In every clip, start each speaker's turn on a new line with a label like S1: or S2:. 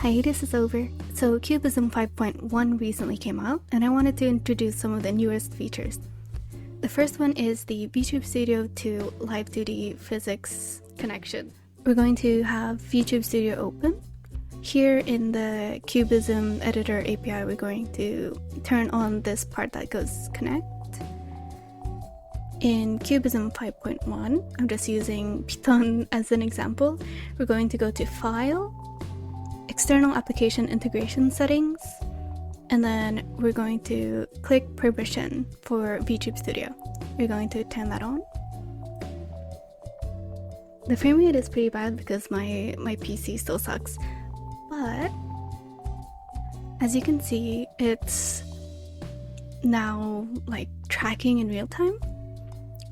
S1: Hiatus is over. So Cubism 5.1 recently came out, and I wanted to introduce some of the newest features. The first one is the VTube Studio to Live 2D physics connection. We're going to have VTube Studio open. Here in the Cubism editor API, we're going to turn on this part that goes connect. In Cubism 5.1, I'm just using Python as an example. We're going to go to File, External Application Integration Settings, and then we're going to click Permission for VTube Studio. We're going to turn that on. The frame rate is pretty bad because my PC still sucks, but as you can see, it's now like tracking in real time.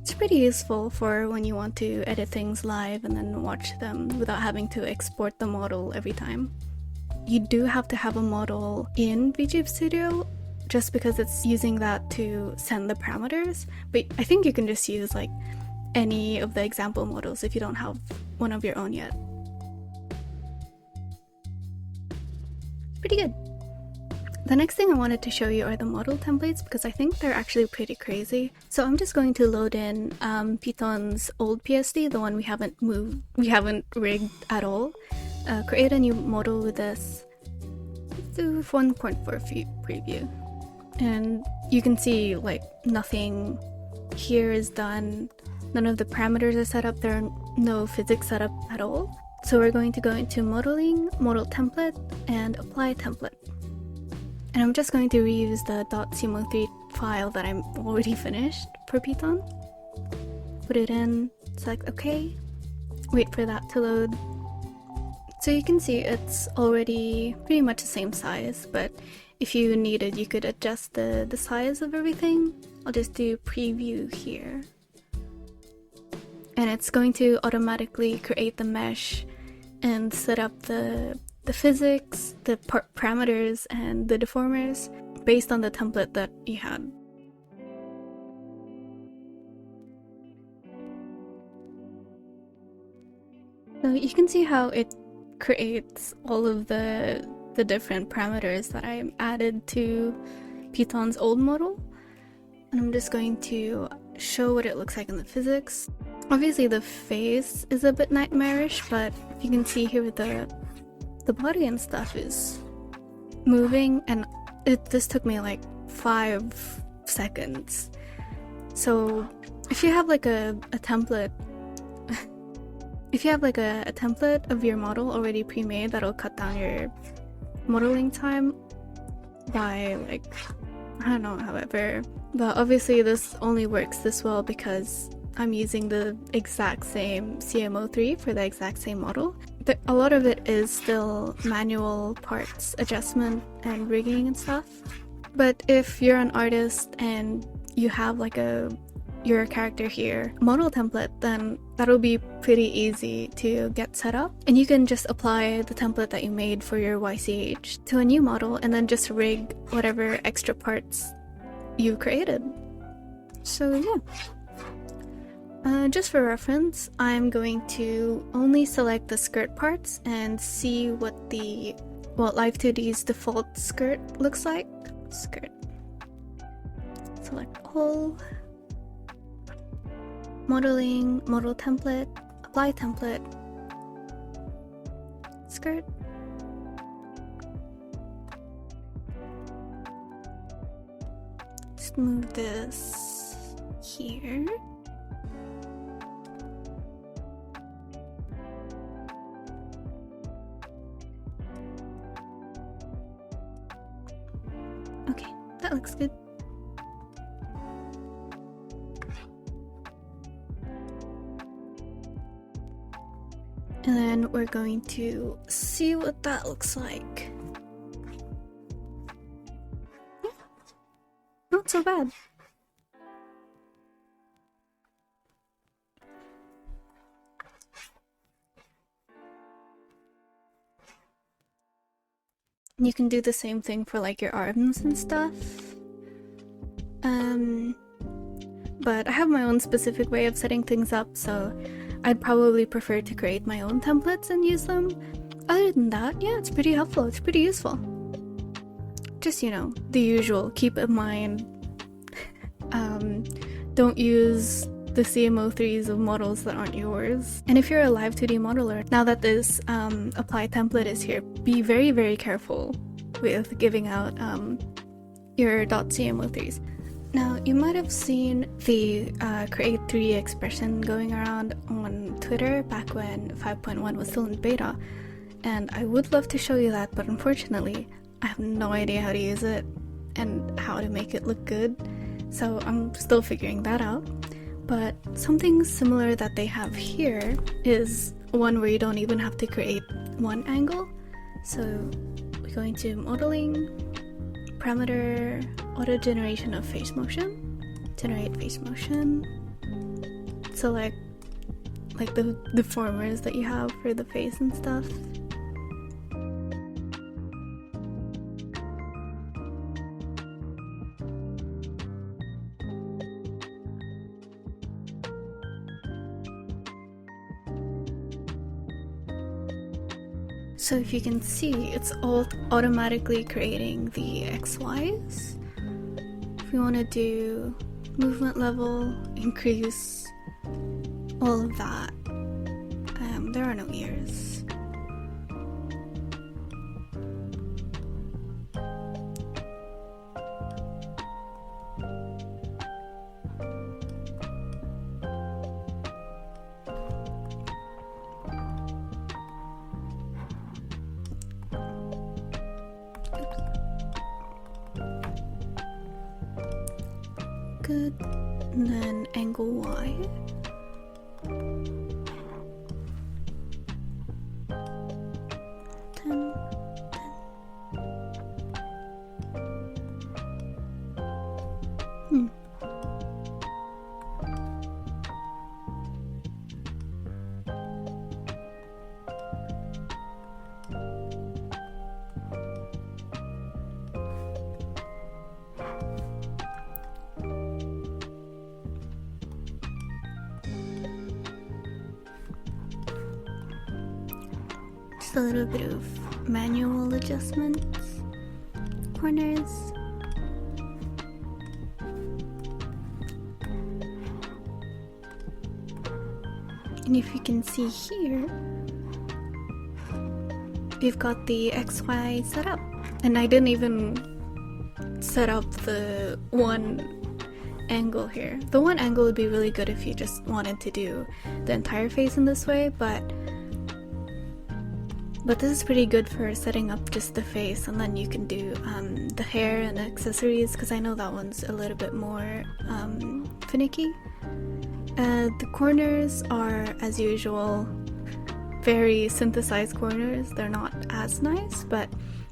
S1: It's pretty useful for when you want to edit things live and then watch them without having to export the model every time. You do have to have a model in VTube Studio just because it's using that to send the parameters, but I think you can just use like any of the example models if you don't have one of your own yet. Pretty good. The next thing I wanted to show you are the model templates because I think they're actually pretty crazy. So I'm just going to load in Python's old PSD, the one we haven't rigged at all. Create a new model with this. Let's do 1.4 preview. And you can see like nothing here is done. None of the parameters are set up. There are no physics set up at all. So we're going to go into modeling, model template, and apply template. And I'm just going to reuse the .cmo3 file that I'm already finished for Python. Put it in, select OK, wait for that to load. So you can see it's already pretty much the same size, but if you needed, you could adjust the size of everything. I'll just do preview here. And it's going to automatically create the mesh and set up the physics, the parameters, and the deformers based on the template that you had. So you can see how it creates all of the different parameters that I added to Python's old model. And I'm just going to show what it looks like in the physics. Obviously the face is a bit nightmarish, but you can see here with the body and stuff is moving, and this took me like 5 seconds. So if you have like a template if you have like a template of your model already pre-made, that'll cut down your modeling time by like, I don't know, however. But obviously this only works this well because I'm using the exact same CMO3 for the exact same model. A lot of it is still manual parts adjustment and rigging and stuff. But if you're an artist and you have like your character here model template, then that'll be pretty easy to get set up. And you can just apply the template that you made for your YCH to a new model and then just rig whatever extra parts you created. So yeah. Just for reference, I'm going to only select the skirt parts and see what Live2D's default skirt looks like. Skirt. Select all. Modeling, model template, apply template, skirt. Just move this here. Okay, that looks good. And then we're going to see what that looks like. Yeah, not so bad. You can do the same thing for like your arms and stuff. But I have my own specific way of setting things up, so I'd probably prefer to create my own templates and use them. other than that, yeah, it's pretty helpful. It's pretty useful. Just, the usual. Keep in mind, don't use the CMO3s of models that aren't yours. And if you're a live 2D modeler, now that this apply template is here, be very, very careful with giving out your .cmo3s. Now, you might have seen the Create 3D expression going around on Twitter back when 5.1 was still in beta, and I would love to show you that, but unfortunately, I have no idea how to use it and how to make it look good, so I'm still figuring that out. But something similar that they have here is one where you don't even have to create one angle. So we're going to modeling, parameter, auto generation of face motion, generate face motion, select like the deformers that you have for the face and stuff. So if you can see, it's all automatically creating the XYs. If you want to do movement level, increase, all of that. There are no ears. Good. And then angle Y. Just a little bit of manual adjustments, corners. And if you can see here, we've got the XY set up. And I didn't even set up the one angle here. The one angle would be really good if you just wanted to do the entire face in this way, but this is pretty good for setting up just the face, and then you can do the hair and accessories, because I know that one's a little bit more finicky. The corners are, as usual, very synthesized corners. They're not as nice, but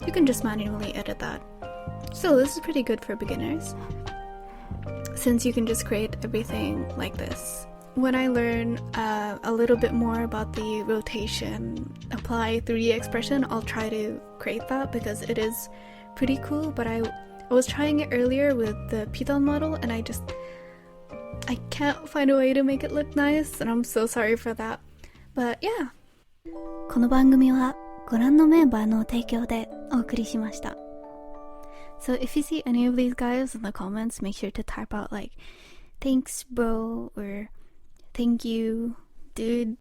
S1: you can just manually edit that. So this is pretty good for beginners, since you can just create everything like this. When I learn a little bit more about the rotation apply 3D expression, I'll try to create that, because it is pretty cool. But I was trying it earlier with the Python model, and I can't find a way to make it look nice, and I'm so sorry for that. But yeah. この番組はご覧のメンバーの提供でお送りしました。So if you see any of these guys in the comments, make sure to type out like, thanks bro, or thank you dude.